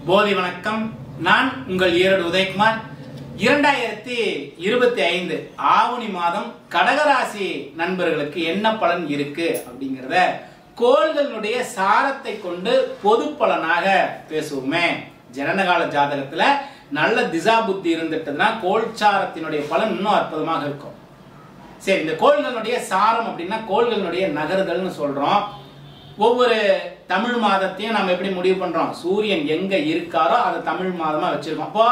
போதி வணக்கம். நான் உங்கள் ஈரோடு உதயகுமார். 2025 ஆவணி மாதம் கடகராசி நண்பர்களுக்கு என்ன பலன் இருக்கு அப்படிங்கிறத கோள்களுடைய சாரத்தை கொண்டு பொது பலனாக பேசுவோமே. ஜனனகால ஜாதகத்துல நல்ல திசா புத்தி இருந்துட்டுன்னா கோல்சாரத்தினுடைய பலன் இன்னும் அற்புதமாக இருக்கும். சரி, இந்த கோள்களுடைய சாரம் அப்படின்னா கோள்களுடைய நகர்தல்னு சொல்றோம். ஒவ்வொரு தமிழ் மாதத்தையும் நம்ம எப்படி முடிவு பண்றோம்? சூரியன் எங்க இருக்காரோ அதை தமிழ் மாதமா வச்சிருக்கோம். அப்போ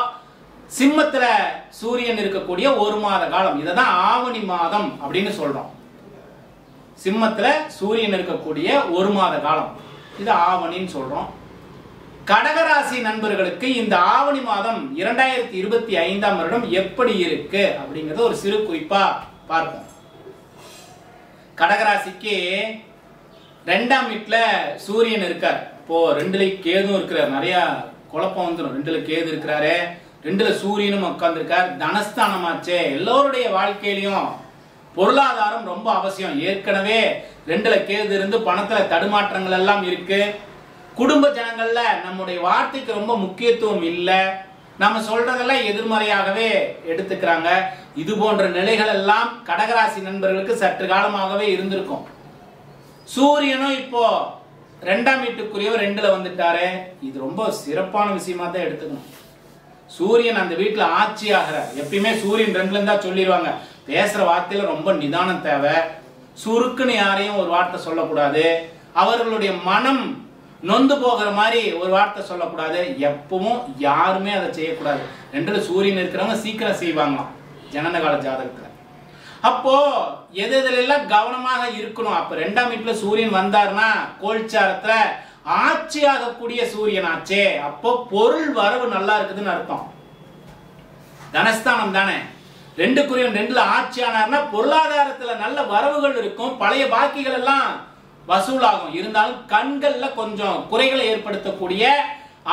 சிம்மத்துல சூரியன் இருக்கக்கூடிய ஒரு மாத காலம், இதான் ஆவணி மாதம் அப்படின்னு சொல்றோம். சிம்மத்துல சூரியன் இருக்கக்கூடிய ஒரு மாத காலம், இது ஆவணின்னு சொல்றோம். கடகராசி நண்பர்களுக்கு இந்த ஆவணி மாதம் 2025 வருடம் எப்படி இருக்கு அப்படிங்கறத ஒரு சிறு குறிப்பா பார்ப்போம். கடகராசிக்கு 2ஆம் வீட்டுல சூரியன் இருக்கார். இப்போ 2ல கேதும் இருக்கிறார். நிறைய குழப்பம் வந்துடும். 2ல கேது இருக்கிறாரு, 2ல சூரியனும் உட்கார்ந்து இருக்கார். தனஸ்தானமாச்சே. எல்லோருடைய வாழ்க்கையிலையும் பொருளாதாரம் ரொம்ப அவசியம். ஏற்கனவே 2ல கேது இருந்து பணத்துல தடுமாற்றங்கள் எல்லாம் இருக்கு. குடும்ப ஜனங்கள்ல நம்முடைய வார்த்தைக்கு ரொம்ப முக்கியத்துவம் இல்லை. நம்ம சொல்றதெல்லாம் எதிர்மறையாகவே எடுத்துக்கிறாங்க. இது போன்ற நிலைகள் எல்லாம் கடகராசி நண்பர்களுக்கு சற்று காலமாகவே இருந்திருக்கும். சூரியனும் இப்போ 2ஆம் வீட்டுக்குரியவர் 2ல வந்துட்டாரு. இது ரொம்ப சிறப்பான விஷயமா தான் எடுத்துக்கணும். சூரியன் அந்த வீட்டுல ஆட்சி ஆகிறார். எப்பயுமே சூரியன் 2ல இருந்தா சொல்லிடுவாங்க. பேசுற வார்த்தையில ரொம்ப நிதானம் தேவை. சுருக்குன்னு யாரையும் ஒரு வார்த்தை சொல்லக்கூடாது. அவர்களுடைய மனம் நொந்து போகிற மாதிரி ஒரு வார்த்தை சொல்லக்கூடாது. எப்பவும் யாருமே அதை செய்யக்கூடாது. 2ல சூரியன் இருக்கிறவங்க சீக்கிரம் செய்வாங்களாம் ஜனனகால ஜாதகத்துல. அப்போ எதெல்லாம் கவனமாக இருக்கணும். அப்ப 2ஆம் வீட்டுல சூரியன் வந்தாருன்னா கோல்சாரத்துல ஆட்சியாகக்கூடிய சூரியன் ஆச்சே. அப்போ பொருள் வரவு நல்லா இருக்குதுன்னு அர்த்தம். தனஸ்தானம் தானே. 2க்குரியவன் 2ல ஆட்சி ஆனார்னா பொருளாதாரத்துல நல்ல வரவுகள் இருக்கும். பழைய பாக்கிகள் எல்லாம் வசூலாகும். இருந்தாலும் கண்கள்ல கொஞ்சம் குறைகளை ஏற்படுத்தக்கூடிய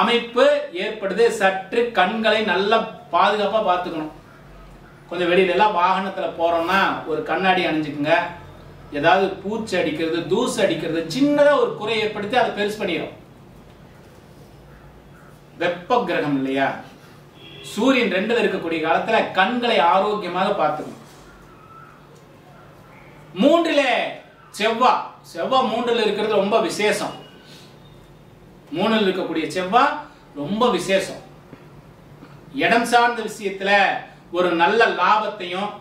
அமைப்பு ஏற்படுது. சற்று கண்களை நல்லா பாதுகாப்பா பார்த்துக்கணும். கொஞ்சம் வெளியில எல்லாம் வாகனத்துல போறோம்னா ஒரு கண்ணாடி அணிஞ்சுக்குங்க. ஏதாவது பூச்சி அடிக்கிறது, தூசு அடிக்கிறது, சின்னதா ஒரு குறை ஏற்படுத்தி அதை பெருசு பண்ணிடும். வெப்ப கிரகம் இல்லையா? சூரியன் 2ல இருக்கக்கூடிய காலத்துல கண்களை ஆரோக்கியமாக பார்த்துக்கணும். 3ல செவ்வாய் 3ல இருக்கிறது ரொம்ப விசேஷம். 3ல் இருக்கக்கூடிய செவ்வாய் ரொம்ப விசேஷம். இடம் சார்ந்த விஷயத்துல ஒரு நல்ல லாபத்தையும்,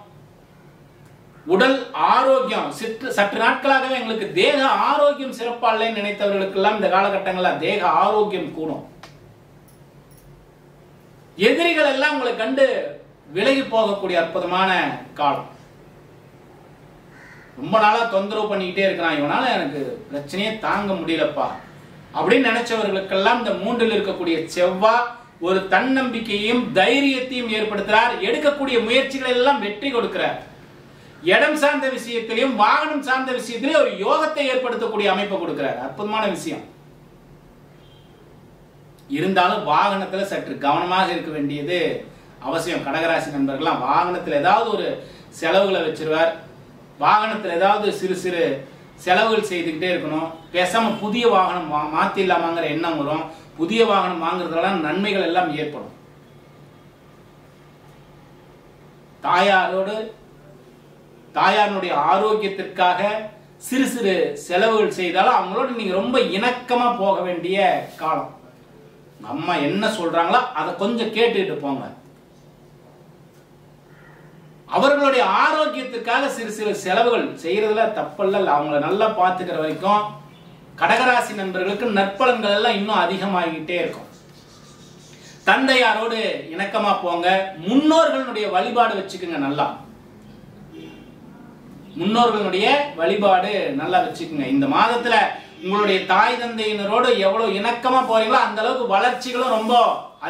உடல் ஆரோக்கியம், சற்று நாட்களாகவே எங்களுக்கு தேக ஆரோக்கியம் சிறப்பா இல்லைன்னு நினைத்தவர்களுக்கு எல்லாம் இந்த காலகட்டங்களில் தேக ஆரோக்கியம் கூடும். எதிரிகள் எல்லாம் உங்களை கண்டு விலகி போகக்கூடிய அற்புதமான காலம். ரொம்ப நாளா தொந்தரவு பண்ணிக்கிட்டே இருக்கிறான், இவனால எனக்கு பிரச்சனையே தாங்க முடியலப்பா அப்படின்னு நினைச்சவர்களுக்கெல்லாம் இந்த 3ல் இருக்கக்கூடிய செவ்வாய் ஒரு தன்னம்பிக்கையும் தைரியத்தையும் ஏற்படுத்துறார். எடுக்கக்கூடிய முயற்சிகள் எல்லாம் வெற்றி கொடுக்கிறார். இடம் சார்ந்த விஷயத்திலையும் வாகனம் சார்ந்த விஷயத்திலையும் ஒரு யோகத்தை ஏற்படுத்தக்கூடிய அமைப்பை கொடுக்கிறார். அற்புதமான விஷயம். இருந்தாலும் வாகனத்துல சற்று கவனமாக இருக்க வேண்டியது அவசியம். கடகராசி நண்பர்கள்லாம் வாகனத்துல ஏதாவது ஒரு செலவுகளை வச்சிருவார். வாகனத்துல ஏதாவது சிறு சிறு செலவுகள் செய்துக்கிட்டே இருக்கணும். பேசாம புதிய வாகனம் மாத்திடலாமாங்கிற எண்ணம் வரும். புதிய வாகனம் வாங்குறதுனால நன்மைகள் எல்லாம் ஏற்படும். தாயாருடைய ஆரோக்கியத்திற்காக சிறு சிறு செலவுகள் செய்தாலும் அவங்களோட நீங்க ரொம்ப இணக்கமா போக வேண்டிய காலம். அம்மா என்ன சொல்றாங்களோ அதை கொஞ்சம் கேட்டுட்டு போங்க. அவர்களுடைய ஆரோக்கியத்திற்காக சிறு சிறு செலவுகள் செய்யறதுல தப்பல்ல. அவங்கள நல்லா பார்த்துக்கிற வரைக்கும் கடகராசி நண்பர்களுக்கு நற்பலன்கள் எல்லாம் இன்னும் அதிகமாகிட்டே இருக்கும். தந்தையாரோடு இணக்கமா போங்க. முன்னோர்களுடைய வழிபாடு வச்சுக்கோங்க. நல்லா முன்னோர்களுடைய வழிபாடு நல்லா வச்சுக்கோங்க. இந்த மாதத்துல உங்களுடைய தாய் தந்தையினரோடு எவ்வளவு இணக்கமா போறீங்களோ அந்த அளவுக்கு வளர்ச்சிகளும் ரொம்ப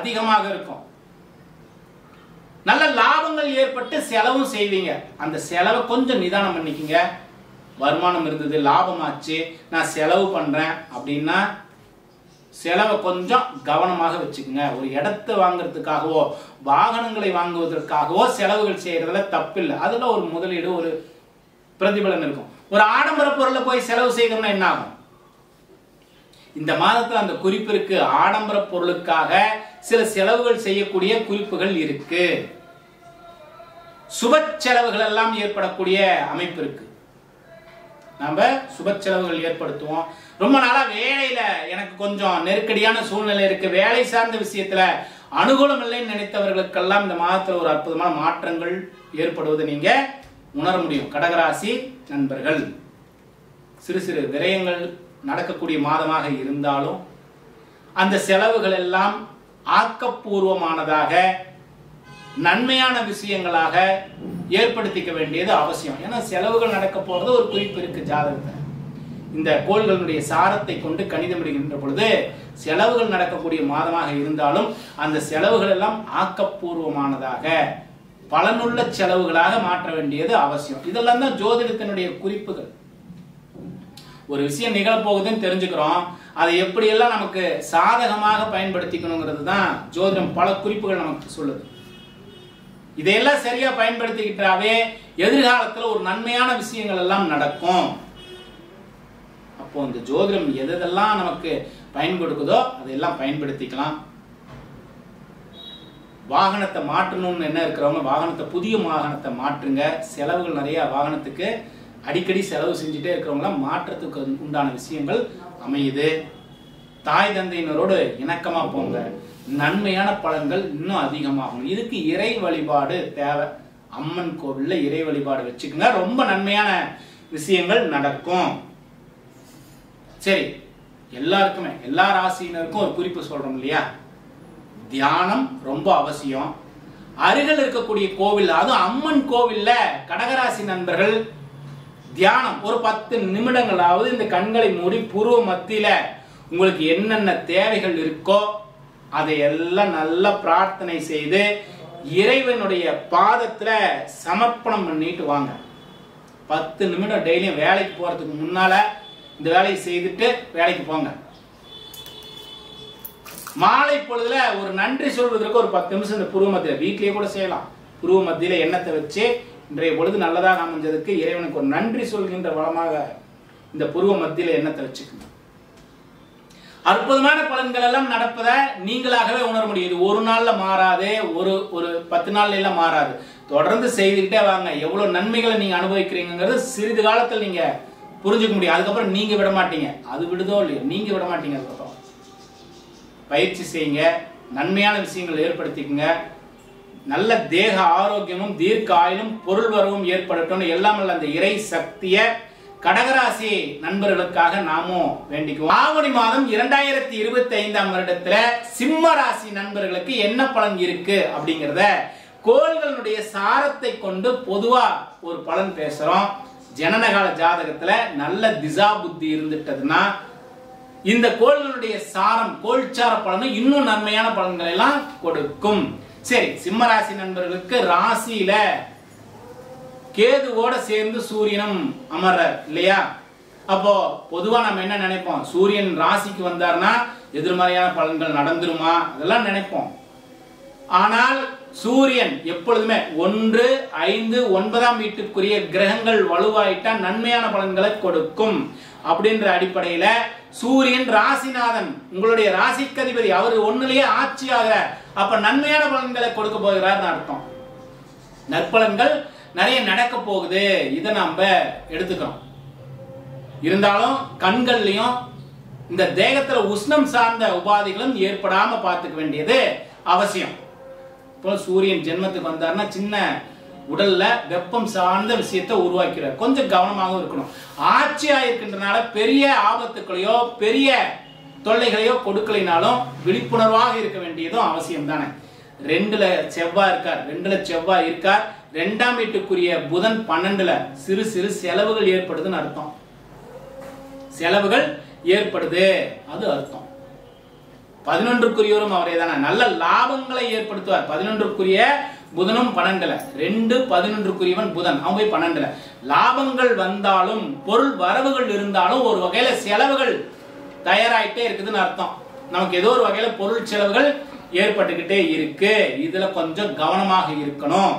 அதிகமாக இருக்கும். நல்ல லாபங்கள் ஏற்பட்டு செலவும் செய்வீங்க. அந்த செலவை கொஞ்சம் நிதானம் பண்ணிக்கங்க. வருமானம் இருந்தது, லாபமாச்சு, நான் செலவு பண்றேன் அப்படின்னா செலவை கொஞ்சம் கவனமாக வச்சுக்கோங்க. ஒரு இடத்தை வாங்குறதுக்காகவோ வாகனங்களை வாங்குவதற்காகவோ செலவுகள் செய்யறதுல தப்பில்லை. அதுல ஒரு முதலீடு, ஒரு பிரதிபலன் இருக்கும். ஒரு ஆடம்பர பொருளை போய் செலவு செய்தோம்னா என்ன ஆகும்? இந்த மாதத்துல அந்த குறிப்பிற்கு ஆடம்பர பொருளுக்காக சில செலவுகள் செய்யக்கூடிய குறிப்புகள் இருக்கு. சுப செலவுகள் எல்லாம் ஏற்படக்கூடிய அமைப்பு இருக்கு. நம்ம சுப செலவுகள் ஏற்படுத்துவோம். ரொம்ப நாளா வேலையில எனக்கு கொஞ்சம் நெருக்கடியான சூழ்நிலை இருக்கு, வேலை சார்ந்த விஷயத்துல அனுகூலம் இல்லைன்னு நினைத்தவர்களுக்கெல்லாம் இந்த மாதத்துல ஒரு அற்புதமான மாற்றங்கள் ஏற்படுவதை நீங்க உணர முடியும். கடகராசி நண்பர்கள், சிறு சிறு விரயங்கள் நடக்கக்கூடிய மாதமாக இருந்தாலும் அந்த செலவுகள் எல்லாம் ஆக்கப்பூர்வமானதாக நன்மையான விஷயங்களாக ஏற்படுத்திக்க வேண்டியது அவசியம். ஏன்னா செலவுகள் நடக்க போறது ஒரு குறிப்பு இருக்கு ஜாதகத்தில். இந்த கோள்களுடைய சாரத்தை கொண்டு கணிதம் எடுக்கின்ற பொழுது செலவுகள் நடக்கக்கூடிய மாதமாக இருந்தாலும் அந்த செலவுகள் எல்லாம் ஆக்கப்பூர்வமானதாக பலனுள்ள செலவுகளாக மாற்ற வேண்டியது அவசியம். இதெல்லாம் தான் ஜோதிடத்தினுடைய குறிப்புகள். ஒரு விஷயம் நிகழப்போகுதுன்னு தெரிஞ்சுக்கிறோம், அதை எப்படியெல்லாம் நமக்கு சாதகமாக பயன்படுத்திக்கணுங்கிறது தான் ஜோதிடம் பல குறிப்புகள் நமக்கு சொல்லுது. இதையெல்லாம் சரியா பயன்படுத்திக்கிட்டாவே எதிர்காலத்துல ஒரு நன்மையான விஷயங்கள் எல்லாம் நடக்கும். அப்போ இந்த ஜோதிடம் எதெல்லாம் நமக்கு பயன் கொடுக்குதோ அதையெல்லாம் பயன்படுத்திக்கலாம். வாகனத்தை மாற்றணும்னு என்ன இருக்கிறவங்க வாகனத்தை புதிய வாகனத்தை மாற்றுங்க. செலவுகள் நிறைய வாகனத்துக்கு அடிக்கடி செலவு செஞ்சுட்டே இருக்கிறவங்களாம் மாற்றத்துக்கு உண்டான விஷயங்கள் அமையுது. தாய் தந்தையினரோடு இணக்கமா போங்க, நன்மையான பலன்கள் இன்னும் அதிகமாகும். இதுக்கு இறை வழிபாடு தேவை. அம்மன் கோவில்ல இறை வழிபாடு வச்சுக்கோங்க, ரொம்ப நன்மையான விஷயங்கள் நடக்கும். சரி, எல்லாருக்குமே எல்லா ராசியினருக்கும் ஒரு குறிப்பு சொல்றோம் இல்லையா? தியானம் ரொம்ப அவசியம். அருகில் இருக்கக்கூடிய கோவில், அதுவும் அம்மன் கோவில்ல கடகராசி நண்பர்கள் தியானம் ஒரு 10 நிமிடங்களாவது இந்த கண்களை மூடி புருவ மத்தியில உங்களுக்கு என்னென்ன தேவைகள் இருக்கோ அதையெல்லாம் நல்லா பிரார்த்தனை செய்து இறைவனுடைய பாதத்துல சமர்ப்பணம் பண்ணிட்டு வாங்க. 10 நிமிடம் டெய்லியும் வேலைக்கு போறதுக்கு முன்னால இந்த வேலையை செய்துட்டு வேலைக்கு போங்க. மாலை பொழுதுல ஒரு நன்றி சொல்வதற்கு ஒரு 10 நிமிஷம் இந்த புருவ மத்தியில வீட்லயே கூட செய்யலாம். புருவ மத்தியில எண்ணத்தை வச்சு இன்றைய பொழுது நல்லதாக அமைஞ்சதுக்கு இறைவனுக்கு ஒரு நன்றி சொல்கின்ற வளமாக இந்த புருவ மத்தியில எண்ணத்தை வச்சுக்கணும். அற்புதமான பலன்கள் எல்லாம் நடப்பதை நீங்களாகவே உணர முடியுது. ஒரு நாள்ல மாறாதே, ஒரு 10 நாள்ல எல்லாம் மாறாது. தொடர்ந்து செய்துக்கிட்டே வாங்க. எவ்வளவு நன்மைகளை நீங்க அனுபவிக்கிறீங்கிறது சிறிது காலத்தில் நீங்க புரிஞ்சுக்க முடியும். அதுக்கப்புறம் நீங்க விட மாட்டீங்க, அது விடுதோ இல்லையோ நீங்க விட மாட்டீங்க. அதுக்கப்புறம் பயிற்சி செய்யுங்க, நன்மையான விஷயங்கள் ஏற்படுத்திக்குங்க. நல்ல தேக ஆரோக்கியமும் தீர்க்க ஆயுளும் பொருள் வரவும் ஏற்படட்டும் எல்லாம் அந்த இறை சக்திய கடகராசி நண்பர்களுக்காக நாமும் வேண்டிக்குவோம். ஆவணி மாதம் 2025ஆம் வருடத்துல சிம்ம ராசி நண்பர்களுக்கு என்ன பலன் இருக்கு அப்படிங்கறத கோள்களுடைய சாரத்தை கொண்டு பொதுவா ஒரு பலன் பேசுறோம். ஜனனகால ஜாதகத்துல நல்ல திசா புத்தி இருந்துட்டதுன்னா இந்த கோள்களுடைய சாரம் கோள்சார பலனும் இன்னும் நன்மையான பலன்களை எல்லாம் கொடுக்கும். சரி, சிம்ம ராசி நண்பர்களுக்கு ராசியில கேதுவோட சேர்ந்து சூரியனும் அமர்றார் இல்லையா? அப்போ பொதுவா நம்ம என்ன நினைப்போம், சூரியன் ராசிக்கு வந்தார்னா எதிர்மறையான பலன்கள் நடந்துருமா அதெல்லாம் நினைப்போம். ஆனால் சூரியன் எப்பொழுதுமே 1, 5, 9ஆம் வீட்டுக்குரிய கிரகங்கள் வலுவாயிட்டா நன்மையான பலன்களை கொடுக்கும். அப்படின்ற அடிப்படையில சூரியன் ராசிநாதன் உங்களுடைய ராசிக்கு அதிபதி, அவர் 1லயே ஆட்சியாக, அப்ப நன்மையான பலன்களை கொடுக்க போகிறார் அர்த்தம். நற்பலன்கள் நிறைய நடக்க போகுது, இதை நம்ம எடுத்துக்கிறோம். இருந்தாலும் கண்கள்லயும் இந்த தேகத்துல உஷ்ணம் சார்ந்த உபாதைகளும் ஏற்படாம பார்த்துக்க வேண்டியது அவசியம். இப்போ சூரியன் ஜென்மத்துக்கு வந்தார்னா சின்ன உடல்ல வெப்பம் சார்ந்த விஷயத்தை உருவாக்கிறார், கொஞ்சம் கவனமாகவும் இருக்கணும். ஆட்சியா இருக்கின்றனால பெரிய ஆபத்துக்களையோ பெரிய தொல்லைகளையோ கொடுக்கலைனாலும் விழிப்புணர்வாக இருக்க வேண்டியதும் அவசியம் தானே. 2ல செவ்வாய் இருக்கார், 2ல செவ்வாய் இருக்கார். 2ஆம் வீட்டுக்குரிய புதன் 12ல சிறு சிறு செலவுகள் ஏற்படுதுன்னு அர்த்தம். செலவுகள் ஏற்படுது அது அர்த்தம். 11க்குரியவரும் அவரே தானே, நல்ல லாபங்களை ஏற்படுத்துவார். 11க்குரிய புதனும் 12ல, 2, 11க்குரியவன் புதன், அவன் போய் 12ல. லாபங்கள் வந்தாலும் பொருள் வரவுகள் இருந்தாலும் ஒரு வகையில செலவுகள் தயாராயிட்டே இருக்குதுன்னு அர்த்தம். நமக்கு ஏதோ ஒரு வகையில பொருள் செலவுகள் ஏற்பட்டுக்கிட்டே இருக்கு, இதுல கொஞ்சம் கவனமாக இருக்கணும்.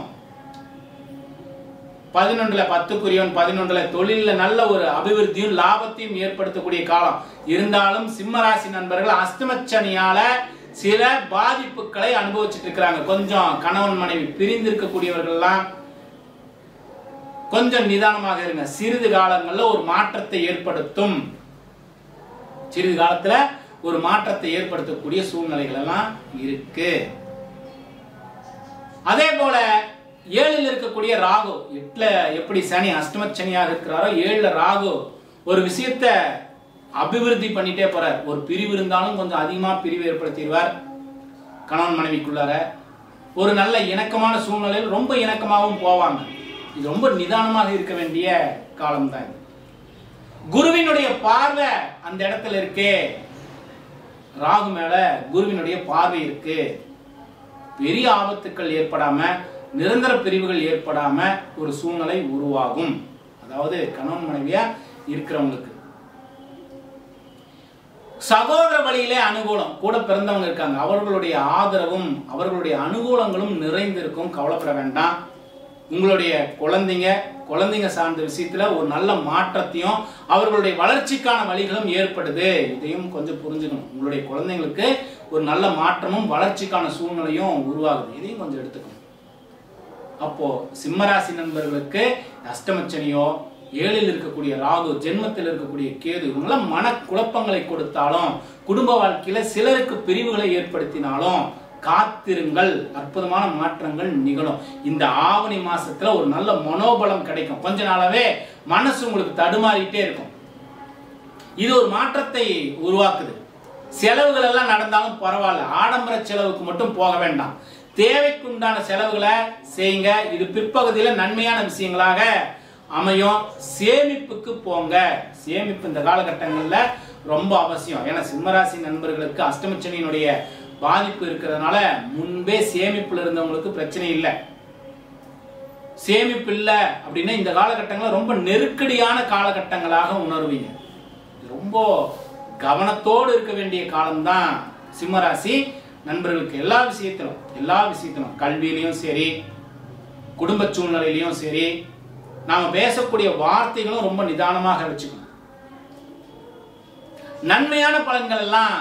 11ல 10க்குரியவன் 11ல தொழில நல்ல ஒரு அபிவிருத்தியும் லாபத்தையும் ஏற்படுத்தக்கூடிய காலம். இருந்தாலும் சிம்மராசி நண்பர்கள் அஷ்டமச்சனியால சில பாதிப்புகளை அனுபவிச்சுட்டு இருக்கிறாங்க. கொஞ்சம் கணவன் மனைவி பிரிந்திருக்கக்கூடியவர்கள்லாம் கொஞ்சம் நிதானமாக இருங்க. சிறிது காலங்கள்ல ஒரு மாற்றத்தை ஏற்படுத்தும். சிறிது காலத்துல ஒரு மாற்றத்தை ஏற்படுத்தக்கூடிய சூழ்நிலைகள் எல்லாம் இருக்கு. அதே போல 7ல் இருக்கக்கூடிய ராகு, 8ல எப்படி சனி அஷ்டமச்சனியாக இருக்கிறாரோ 7ல ராகு ஒரு விஷயத்தை அபிவிருத்தி பண்ணிட்டே போறார். ஒரு பிரிவு இருந்தாலும் கொஞ்சம் அதிகமா பிரிவு ஏற்படுத்திடுவார் கணவன் மனைவிக்குள்ளார. ஒரு நல்ல இணக்கமான சூழ்நிலையில் ரொம்ப இணக்கமாகவும் போவாங்க. இது ரொம்ப நிதானமாக இருக்க வேண்டிய காலம் தான். குருவினுடைய பார்வை அந்த இடத்துல இருக்கே, ராகு மேல குருவினுடைய பார்வை இருக்கு. பெரிய ஆபத்துக்கள் ஏற்படாம, நிரந்தர பிரிவுகள் ஏற்படாம ஒரு சூழ்நிலை உருவாகும். அதாவது கணவன் மனைவியா இருக்கிறவங்களுக்கு சகோதர வழியிலே அனுகூலம், கூட பிறந்தவங்க இருக்காங்க, அவர்களுடைய ஆதரவும் அவர்களுடைய அனுகூலங்களும் நிறைந்திருக்கும். கவலைப்பட வேண்டாம். உங்களுடைய குழந்தைங்க சார்ந்த விஷயத்துல ஒரு நல்ல மாற்றத்தையும் அவர்களுடைய வளர்ச்சிக்கான வழிகளும் ஏற்படுது. இதையும் கொஞ்சம் புரிஞ்சுக்கணும். உங்களுடைய குழந்தைங்களுக்கு ஒரு நல்ல மாற்றமும் வளர்ச்சிக்கான சூழ்நிலையும் உருவாகுது. இதையும் கொஞ்சம் எடுத்துக்கணும். அப்போ சிம்மராசி நண்பர்களுக்கு அஷ்டமச்சனியோ 7ல் இருக்கக்கூடிய ராகு, ஜென்மத்தில் இருக்கக்கூடிய கேது, இவங்களாம் மன குழப்பங்களை கொடுத்தாலும், குடும்ப வாழ்க்கையில சிலருக்கு பிரிவுகளை ஏற்படுத்தினாலும் காத்திருங்கள், அற்புதமான மாற்றங்கள் நிகழும். இந்த ஆவணி மாசத்துல ஒரு நல்ல மனோபலம் கிடைக்கும். கொஞ்ச நாளாவே மனசு உங்களுக்கு தடுமாறிட்டே இருக்கும். இது ஒரு மாற்றத்தை உருவாக்குது. செலவுகள் எல்லாம் நடந்தாலும் பரவாயில்ல, ஆடம்பர செலவுக்கு மட்டும் போக வேண்டாம். தேவைக்குண்டான செலவுகளை செய்யுங்க. இது பிற்பகுதியில நன்மையான விஷயங்களாக அமையும். சேமிப்புக்கு போங்க. சேமிப்பு இந்த காலகட்டங்கள்ல ரொம்ப அவசியம். ஏன்னா சிம்மராசி நண்பர்களுக்கு அஷ்டமச்சனியினுடைய பாதிப்பு இருக்கிறதுனால முன்பே சேமிப்புல இருந்தவங்களுக்கு பிரச்சனை இல்லை. சேமிப்பு இல்லை அப்படின்னா இந்த காலகட்டங்கள் ரொம்ப நெருக்கடியான காலகட்டங்களாக உணர்வீங்க. ரொம்ப கவனத்தோடு இருக்க வேண்டிய காலம்தான் சிம்மராசி நண்பர்களுக்கு. எல்லா விஷயத்திலும் கல்வியிலையும் சரி, குடும்ப சூழ்நிலையிலையும் சரி, நாம பேசக்கூடிய வார்த்தைகளும் ரொம்ப நிதானமாக வச்சுக்கணும். நன்மையான பலன்கள் எல்லாம்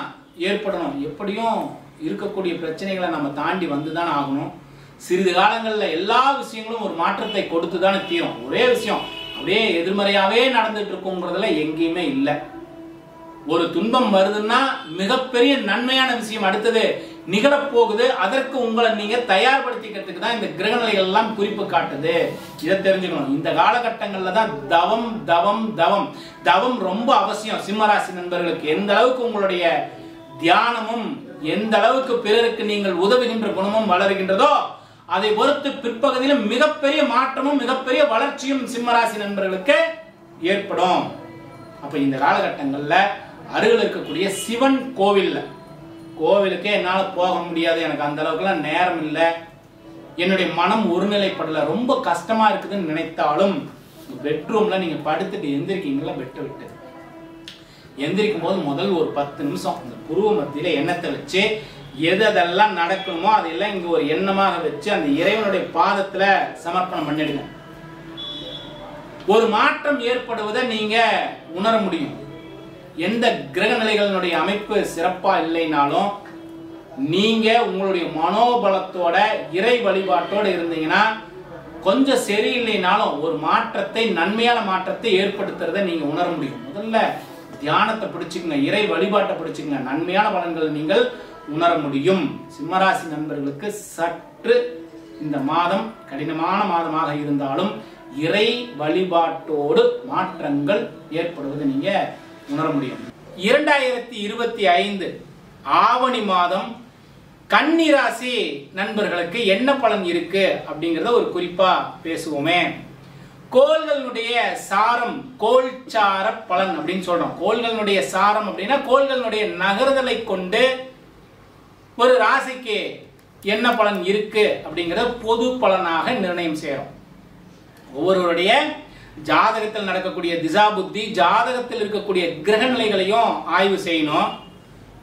ஏற்படணும். எப்படியும் இருக்கக்கூடிய பிரச்சனைகளை நம்ம தாண்டி வந்துதான் ஆகணும். சிறிது காலங்கள்ல எல்லா விஷயங்களும் ஒரு மாற்றத்தை கொடுத்துதானே தீரும். ஒரே விஷயம் அப்படியே எதிர்மறையாவே நடந்துட்டு இருக்குங்கிறதுல எங்கேயுமே இல்லை. ஒரு துன்பம் வருதுன்னா மிகப்பெரிய நன்மையான விஷயம் அடுத்தது நிகழப்போகுது. அதற்கு உங்களை நீங்க தயார்படுத்திக்கிறதுக்கு தான் இந்த கிரகநிலைகள் எல்லாம் குறிப்பு காட்டுது. இதை தெரிஞ்சுக்கணும். இந்த காலகட்டங்கள்ல தான் தவம் ரொம்ப அவசியம் சிம்மராசி நண்பர்களுக்கு. எந்த அளவுக்கு உங்களுடைய தியானமும், எந்த அளவுக்கு பிறருக்கு நீங்கள் உதவுகின்ற குணமும் வளர்கின்றதோ அதை பொறுத்து பிற்பகுதியில் மிகப்பெரிய மாற்றமும் மிகப்பெரிய வளர்ச்சியும் சிம்மராசி நண்பர்களுக்கு ஏற்படும். அப்ப இந்த காலகட்டங்கள்ல அருகில் இருக்கக்கூடிய சிவன் கோவிலுக்கே என்னால போக முடியாது, எனக்கு அந்த அளவுக்குலாம் நேரம் இல்லை, என்னுடைய மனம் ஒருநிலைப்படல, ரொம்ப கஷ்டமா இருக்குதுன்னு நினைத்தாலும் பெட்ரூம்ல நீங்க படுத்துட்டு எந்திரிக்கீங்களா, பெட்டை விட்டு எந்திரிக்கும் போது முதல் ஒரு 10 நிமிஷம் இந்த புருவ மத்தியில எண்ணத்தை வச்சு எதெல்லாம் நடக்கணுமோ அதெல்லாம் இங்க ஒரு எண்ணமாக வச்சு அந்த இறைவனுடைய பாதத்துல சமர்ப்பணம் பண்ணிடுங்க. ஒரு மாற்றம் ஏற்படுவதை நீங்க உணர முடியும். எந்த கிரக நிலைகளினுடைய அமைப்பு சிறப்பா இல்லைனாலும் நீங்க உங்களுடைய மனோபலத்தோட இறை வழிபாட்டோட இருந்தீங்கன்னா கொஞ்சம் சரியில்லைனாலும் ஒரு மாற்றத்தை, நன்மையான மாற்றத்தை ஏற்படுத்துறதை நீங்க உணர முடியும். முதல்ல தியானத்தை பிடிச்சுக்குங்க, இறை வழிபாட்டை பிடிச்சுக்குங்க, நன்மையான பலன்களை நீங்கள் உணர முடியும். சிம்மராசி நண்பர்களுக்கு சற்று இந்த மாதம் கடினமான மாதமாக இருந்தாலும் இறை வழிபாட்டோடு மாற்றங்கள் ஏற்படுவதை நீங்க உணர முடியும். 2025 ஆவணி மாதம் கன்னி ராசி நண்பர்களுக்கு என்ன பலன் இருக்கு அப்படிங்கறத ஒரு குறிப்பா பேசுவோமே. கோள்களுடைய சாரம், கோள்சார பலன் அப்படின்னு சொல்றோம். கோள்களுடைய சாரம் அப்படின்னா கோள்களுடைய நகர்தலை கொண்டு ஒரு ராசிக்கு என்ன பலன் இருக்கு அப்படிங்கறத பொது பலனாக நிர்ணயம் செய்யறோம். ஒவ்வொருவருடைய ஜாதகத்தில் நடக்கக்கூடிய திசா புத்தி, ஜாதகத்தில் இருக்கக்கூடிய கிரக நிலைகளையும் ஆய்வு செய்யணும்.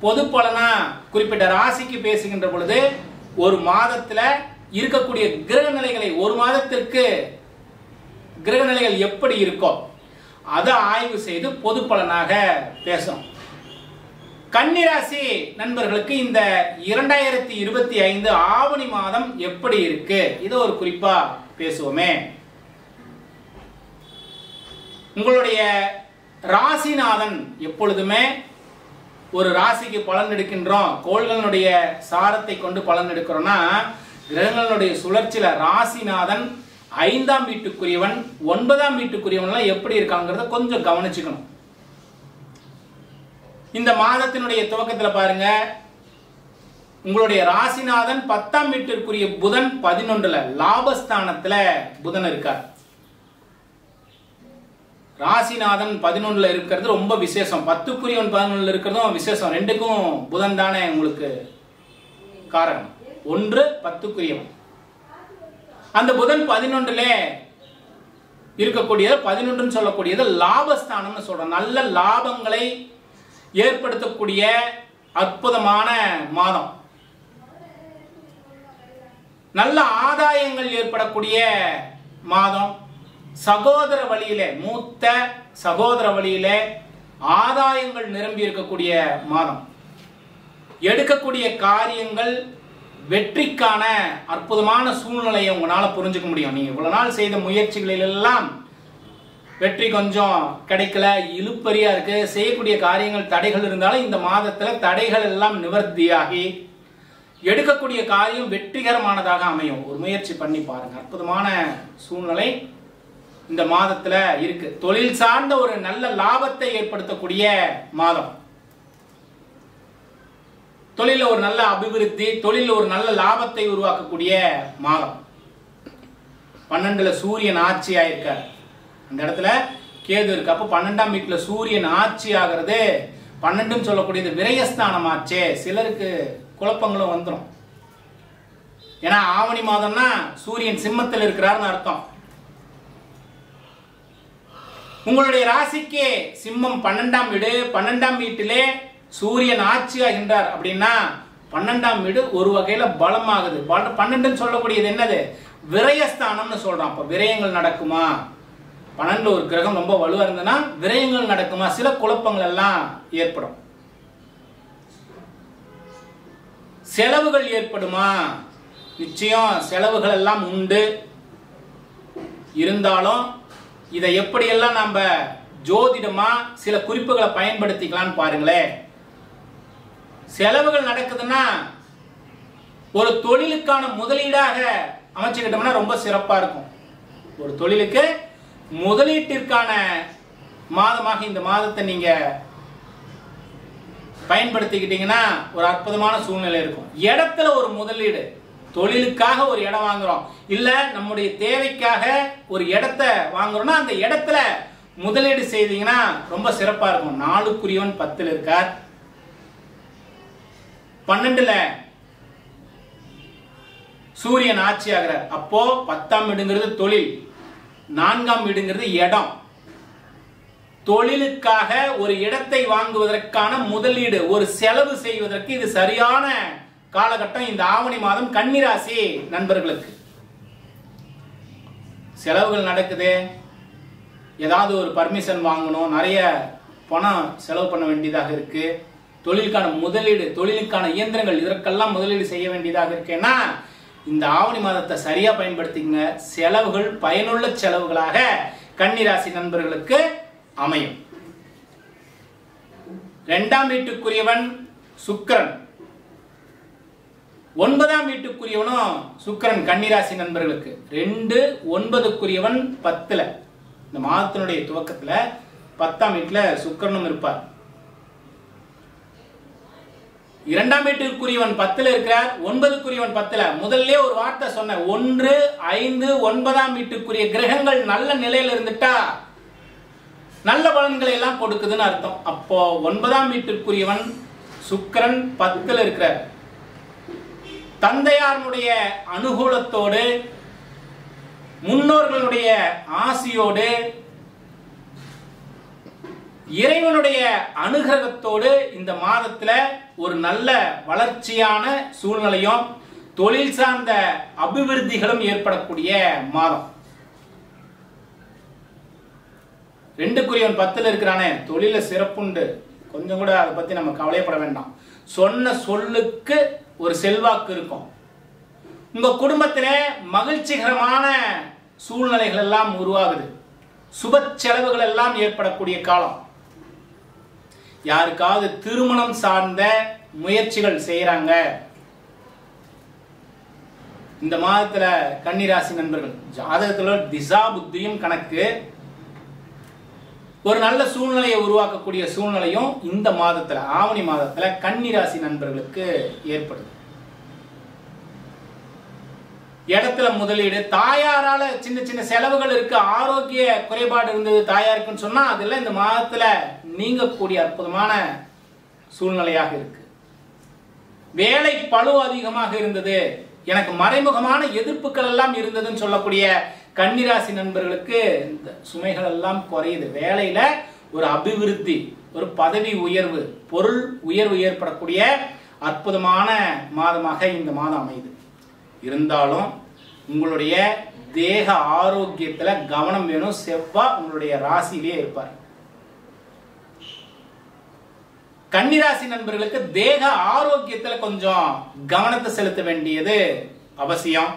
பொது பலனா குறிப்பிட்ட ராசிக்கு பேசுகின்ற பொழுது ஒரு மாதத்துல இருக்கக்கூடிய கிரக நிலைகளை, ஒரு மாதத்திற்கு கிரக நிலைகள் எப்படி இருக்கோ அதை ஆய்வு செய்து பொது பலனாக பேசுறோம். கன்னிராசி நண்பர்களுக்கு இந்த 2025 ஆவணி மாதம் எப்படி இருக்கு இதை ஒரு குறிப்பா பேசுவோமே. உங்களுடைய ராசிநாதன் எப்பொழுதுமே ஒரு ராசிக்கு பலன் எடுக்கின்றோம், கோள்களுடைய சாரத்தை கொண்டு பலன் எடுக்கிறோம்னா கிரகங்களுடைய சுழற்சியில ராசிநாதன் 5ஆம் வீட்டுக்குரியவன் 9ஆம் வீட்டுக்குரியவன் எப்படி இருக்காங்கிறத கொஞ்சம் கவனிச்சுக்கணும். இந்த மாதத்தினுடைய துவக்கத்தில் பாருங்க, உங்களுடைய ராசிநாதன் 10ஆம் வீட்டிற்குரிய புதன் 11ல லாபஸ்தானத்துல புதன் இருக்கார். ராசிநாதன் 11ல இருக்கிறது ரொம்ப விசேஷம். 10க்குரியவன் 11ல இருக்கிறதும் விசேஷம். ரெண்டுக்கும் புதன் தானே உங்களுக்கு காரணம். 1 10க்குரியவன். அந்த புதன் 11ல இருக்கக்கூடியது 11ன்னு சொல்லக்கூடியது லாபஸ்தானம்னு சொல்றோம். நல்ல லாபங்களை ஏற்படுத்தக்கூடிய அற்புதமான மாதம். நல்ல ஆதாயங்கள் ஏற்படக்கூடிய மாதம். சகோதர வழியிலே மூத்த சகோதர வழியிலே ஆதாயங்கள் நிரம்பி இருக்கக்கூடிய மாதம். எடுக்கக்கூடிய காரியங்கள் வெற்றிக்கான அற்புதமான சூழ்நிலையை உங்களால புரிஞ்சுக்க முடியும். நீங்க இவ்வளவு நாள் செய்த முயற்சிகளில் எல்லாம் வெற்றி கொஞ்சம் கிடைக்கல, இழுப்பறியா இருக்கு, செய்யக்கூடிய காரியங்கள் தடைகள் இருந்தாலும் இந்த மாதத்துல தடைகள் எல்லாம் நிவர்த்தியாகி எடுக்கக்கூடிய காரியம் வெற்றிகரமானதாக அமையும். ஒரு முயற்சி பண்ணி பாருங்க. அற்புதமான சூழ்நிலை இந்த மாதத்துல இருக்கு. தொழில் சார்ந்த ஒரு நல்ல லாபத்தை ஏற்படுத்தக்கூடிய மாதம். தொழில ஒரு நல்ல அபிவிருத்தி, தொழில ஒரு நல்ல லாபத்தை உருவாக்கக்கூடிய மாதம். 12ல சூரியன் ஆட்சி ஆயிருக்கார். அந்த இடத்துல கேது இருக்கு. அப்ப 12ஆம் வீட்டுல சூரியன் ஆட்சி ஆகிறது. 12ன்னு சொல்லக்கூடியது விரயஸ்தானம் ஆச்சே. சிலருக்கு குழப்பங்களும் வந்துடும். ஏன்னா ஆவணி மாதம்னா சூரியன் சிம்மத்தில் இருக்கிறார்னு அர்த்தம். உங்களுடைய ராசிக்கு சிம்மம் 12ஆம் வீடு. 12ஆம் வீட்டிலே சூரியன் ஆட்சி ஆகின்றார் அப்படின்னா 12ஆம் வீடு ஒரு வகையில பலமாகுது. 12ன்னு சொல்லக்கூடியது என்னது? விரயஸ்தானம்னு சொல்றோம். அப்ப விரயங்கள் நடக்குமா? 12 ஒரு கிரகம் ரொம்ப வலுவா இருந்ததுன்னா விரயங்கள் நடக்குமா? சில குழப்பங்கள் எல்லாம் ஏற்படும். செலவுகள் ஏற்படுமா? நிச்சயம் செலவுகள் எல்லாம் உண்டு. இருந்தாலும் இதை எப்படியெல்லாம் நம்ம ஜோதிடமா சில குறிப்புகளை பயன்படுத்திக்கலாம்னு பாருங்களேன். செலவுகள் நடக்குதுன்னா ஒரு தொழிலுக்கான முதலீடாக அமைச்சுக்கிட்டோம்னா ரொம்ப சிறப்பா இருக்கும். ஒரு தொழிலுக்கு முதலீட்டிற்கான மாதமாக இந்த மாதத்தை நீங்க பயன்படுத்திக்கிட்டீங்கன்னா ஒரு அற்புதமான சூழ்நிலை இருக்கும். இடத்துல ஒரு முதலீடு, தொழிலுக்காக ஒரு இடம் வாங்குறோம், இல்ல நம்முடைய தேவைக்காக ஒரு இடத்தை வாங்குறோம்னா அந்த இடத்துல முதலீடு செய்தீங்கன்னா ரொம்ப சிறப்பா இருக்கும். 4க்குரியவன் 10ல் இருக்கார். 12ல சூரியன் ஆட்சி ஆகிறார். அப்போ 10ஆம் வீடுங்கிறது தொழில், 4ஆம் வீடுங்கிறது இடம். தொழிலுக்காக ஒரு இடத்தை வாங்குவதற்கான முதலீடு, ஒரு செலவு செய்வதற்கு இது சரியான காலகட்டம் இந்த ஆவணி மாதம் கன்னிராசி நண்பர்களுக்கு. செலவுகள் நடக்குது, ஏதாவது ஒரு பர்மிஷன் வாங்கணும், நிறைய பணம் செலவு பண்ண வேண்டியதாக இருக்கு, தொழிலுக்கான முதலீடு, தொழிலுக்கான இயந்திரங்கள் இதற்கெல்லாம் முதலீடு செய்ய வேண்டியதாக இருக்குன்னா இந்த ஆவணி மாதத்தை சரியா பயன்படுத்திங்க. செலவுகள் பயனுள்ள செலவுகளாக கன்னிராசி நண்பர்களுக்கு அமையும். 2ஆம் வீட்டுக்குரியவன் சுக்கிரன், 9ஆம் வீட்டுக்குரியவனும் சுக்கிரன் கன்னிராசி நண்பர்களுக்கு. 2 9க்குரியவன் 10ல. இந்த மாதத்தினுடைய துவக்கத்துல 10ஆம் வீட்டுல சுக்கிரனும் இருப்பார். 2ஆம் வீட்டுக்குரியவன் 10ல இருக்கிறார், 9க்குரியவன் 10ல. முதல்ல ஒரு வார்த்தை சொன்ன, 1 5 9ஆம் வீட்டுக்குரிய கிரகங்கள் நல்ல நிலையில இருந்துட்டா நல்ல பலன்களை எல்லாம் கொடுக்குதுன்னு அர்த்தம். அப்போ 9ஆம் வீட்டுக்குரியவன் சுக்கிரன் 10ல இருக்கிறார். தந்தையாருடைய அனுகூலத்தோடு, முன்னோர்களுடைய ஆசியோடு, இறைவனுடைய அனுகிரகத்தோடு இந்த மாதத்துல ஒரு நல்ல வளர்ச்சியான சூழ்நிலையும் தொழில் சார்ந்த அபிவிருத்திகளும் ஏற்படக்கூடிய மாதம். 2 10 இருக்கிறானே, தொழில சிறப்புண்டு, கொஞ்சம் கூட அதை பத்தி நம்ம கவலைப்பட வேண்டாம். சொன்ன சொல்லுக்கு ஒரு செல்வாக்கு இருக்கும். உங்க குடும்பத்திலே மகிழ்ச்சிகரமான சூழ்நிலைகள் எல்லாம் உருவாகுது. சுப செலவுகள் எல்லாம் ஏற்படக்கூடிய காலம். யாருக்காவது திருமணம் சார்ந்த முயற்சிகள் செய்யறாங்க. இந்த மாதத்துல கன்னிராசி நண்பர்கள் ஜாதகத்துல திசா புத்தியும் கணக்கு, ஒரு நல்ல சூழ்நிலையை உருவாக்கக்கூடிய சூழ்நிலையும் இந்த மாதத்துல ஆவணி மாதத்துல கன்னிராசி நண்பர்களுக்கு ஏற்படுது. இடத்துல முதலீடு, தாயாரால சின்ன சின்ன செலவுகள் இருக்கு, ஆரோக்கிய குறைபாடு இருந்தது தாயாருக்குன்னு சொன்னா அதெல்லாம் இந்த மாதத்துல நீங்கக்கூடிய அற்புதமான சூழ்நிலையாக இருக்கு. வேலை பளு அதிகமாக இருந்தது, எனக்கு மறைமுகமான எதிர்ப்புகள் எல்லாம் இருந்ததுன்னு சொல்லக்கூடிய கன்னிராசி நண்பர்களுக்கு இந்த சுமைகள் எல்லாம் குறையுது. வேலையில ஒரு அபிவிருத்தி, ஒரு பதவி உயர்வு, பொருள் உயர்வு ஏற்படக்கூடிய அற்புதமான மாதமாக இந்த மாதம் அமையுது. இருந்தாலும் உங்களுடைய தேக ஆரோக்கியத்துல கவனம் வேணும். செவ்வாய் உங்களுடைய ராசியிலேயே இருப்பார். கன்னிராசி நண்பர்களுக்கு தேக ஆரோக்கியத்துல கொஞ்சம் கவனத்தை செலுத்த வேண்டியது அவசியம்.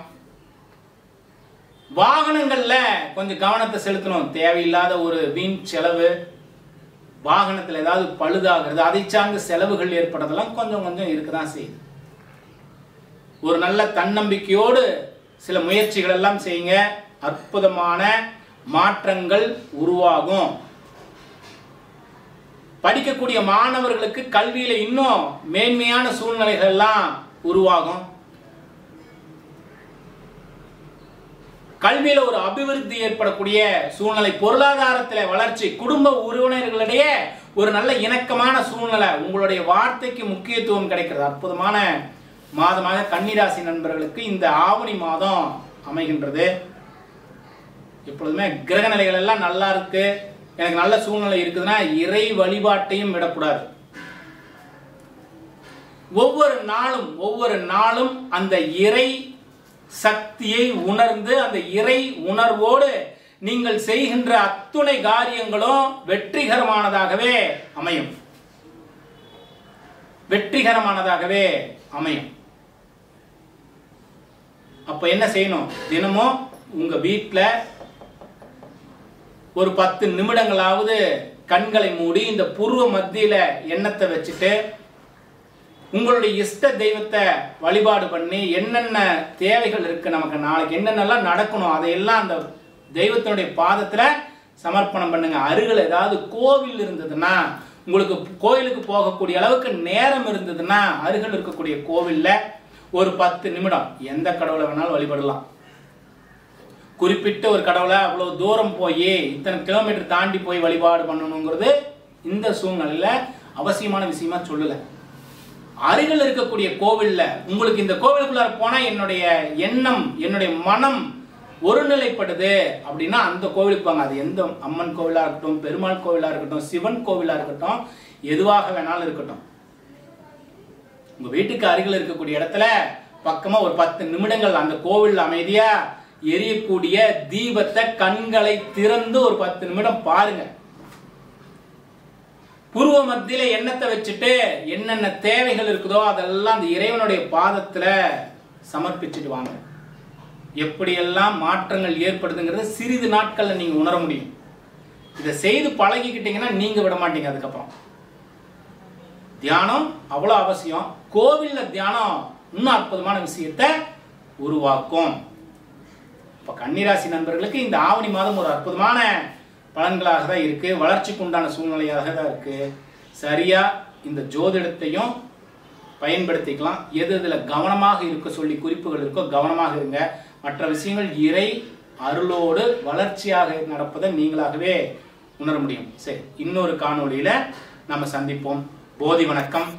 வாகனங்கள்ல கொஞ்சம் கவனத்தை செலுத்தணும். தேவையில்லாத ஒரு வீண் செலவு, வாகனத்துல ஏதாவது பழுதாகிறது, அதை சார்ந்த செலவுகள் ஏற்படுறதெல்லாம் கொஞ்சம் கொஞ்சம் இருக்குதான் செய்யுது. ஒரு நல்ல தன்னம்பிக்கையோடு சில முயற்சிகள் எல்லாம் செய்யுங்க. அற்புதமான மாற்றங்கள் உருவாகும். படிக்கக்கூடிய மாணவர்களுக்கு கல்வியில இன்னும் மேன்மையான சூழ்நிலைகள் எல்லாம் உருவாகும். கல்வியில ஒரு அபிவிருத்தி ஏற்படக்கூடிய சூழ்நிலை, பொருளாதாரத்தில வளர்ச்சி, குடும்ப உறவினர்களிடையே ஒரு நல்ல இணக்கமான சூழ்நிலை, உங்களுடைய வார்த்தைக்கு முக்கியத்துவம் கிடைக்கிறது. அற்புதமான மாதமாக கன்னிராசி நண்பர்களுக்கு இந்த ஆவணி மாதம் அமைகின்றது. எப்பொழுதுமே கிரக நிலைகள் எல்லாம் நல்லா இருக்கு, எனக்கு நல்ல சூழ்நிலை இருக்குதுன்னா இறை வழிபாட்டையும் விடக்கூடாது. ஒவ்வொரு நாளும் அந்த இறை சக்தியை உணர்ந்து, அந்த இறை உணர்வோடு நீங்கள் செய்கின்ற அத்துணை காரியங்களும் வெற்றிகரமானதாகவே அமையும். வெற்றிகரமானதாகவே அமையும். அப்ப என்ன செய்யணும்? தினமும் உங்க வீட்டுல ஒரு 10 நிமிடங்களாவது கண்களை மூடி இந்த புருவ மத்தியில எண்ணத்தை வச்சுட்டு உங்களுடைய இஷ்ட தெய்வத்தை வழிபாடு பண்ணி, என்னென்ன தேவைகள் இருக்கு, நமக்கு நாளைக்கு என்னென்னலாம் நடக்கணும், அதையெல்லாம் அந்த தெய்வத்தினுடைய பாதத்துல சமர்ப்பணம் பண்ணுங்க. அருகில் ஏதாவது கோவில் இருந்ததுன்னா, உங்களுக்கு கோயிலுக்கு போகக்கூடிய அளவுக்கு நேரம் இருந்ததுன்னா அருகில் இருக்கக்கூடிய கோவில்ல ஒரு 10 நிமிடம் எந்த கடவுளை வேணாலும் வழிபடலாம். குறிப்பிட்ட ஒரு கடவுளை அவ்வளவு தூரம் போய் இத்தனை கிலோமீட்டர் தாண்டி போய் வழிபாடு பண்ணணுங்கிறது இந்த சூழ்நிலையில அவசியமான விஷயமா சொல்லல. அருகில் இருக்கக்கூடிய கோவில்ல உங்களுக்கு இந்த கோவிலுக்குள்ளார போனா என்னுடைய எண்ணம், என்னுடைய மனம் ஒருநிலைப்படுது அப்படின்னா அந்த கோவிலுக்கு வாங்க. அது எந்த அம்மன் கோவிலா இருக்கட்டும், பெருமாள் கோவிலா இருக்கட்டும், சிவன் கோவிலா இருக்கட்டும், எதுவாக வேணாலும் இருக்கட்டும், உங்க வீட்டுக்கு அருகில் இருக்கக்கூடிய இடத்துல பக்கமா ஒரு 10 நிமிடங்கள் அந்த கோவில் அமைதியா எரியக்கூடிய தீபத்தை கண்களை திறந்து ஒரு 10 நிமிடம் பாருங்க. புருவ மத்தியில எண்ணத்தை வச்சுட்டு என்னென்ன தேவைகள் இருக்குதோ அதெல்லாம் அந்த இறைவனுடைய பாதத்துல சமர்ப்பிச்சுட்டு வாங்க. எப்படியெல்லாம் மாற்றங்கள் ஏற்படுதுங்கிறத சிறிது நாட்கள்ல நீங்க உணர முடியும். இதை செய்து பழகிக்கிட்டீங்கன்னா நீங்க விட மாட்டீங்க. அதுக்கப்புறம் தியானம் அவ்வளவு அவசியம். கோவில்ல தியானம் இன்னும் அற்புதமான விஷயத்தை உருவாக்கும். இப்ப கன்னிராசி நண்பர்களுக்கு இந்த ஆவணி மாதம் ஒரு அற்புதமான பலன்களாக தான் இருக்கு. வளர்ச்சிக்கு உண்டான சூழ்நிலையாக தான் இருக்கு. சரியா இந்த ஜோதிடத்தையும் பயன்படுத்திக்கலாம். எது இதுல கவனமாக இருக்க சொல்லி குறிப்புகள் இருக்கோ கவனமாக இருங்க. மற்ற விஷயங்கள் இறை அருளோடு வளர்ச்சியாக நடப்பதை நீங்களாகவே உணர முடியும். சரி, இன்னொரு காணொளியில நம்ம சந்திப்போம். போதி வணக்கம்.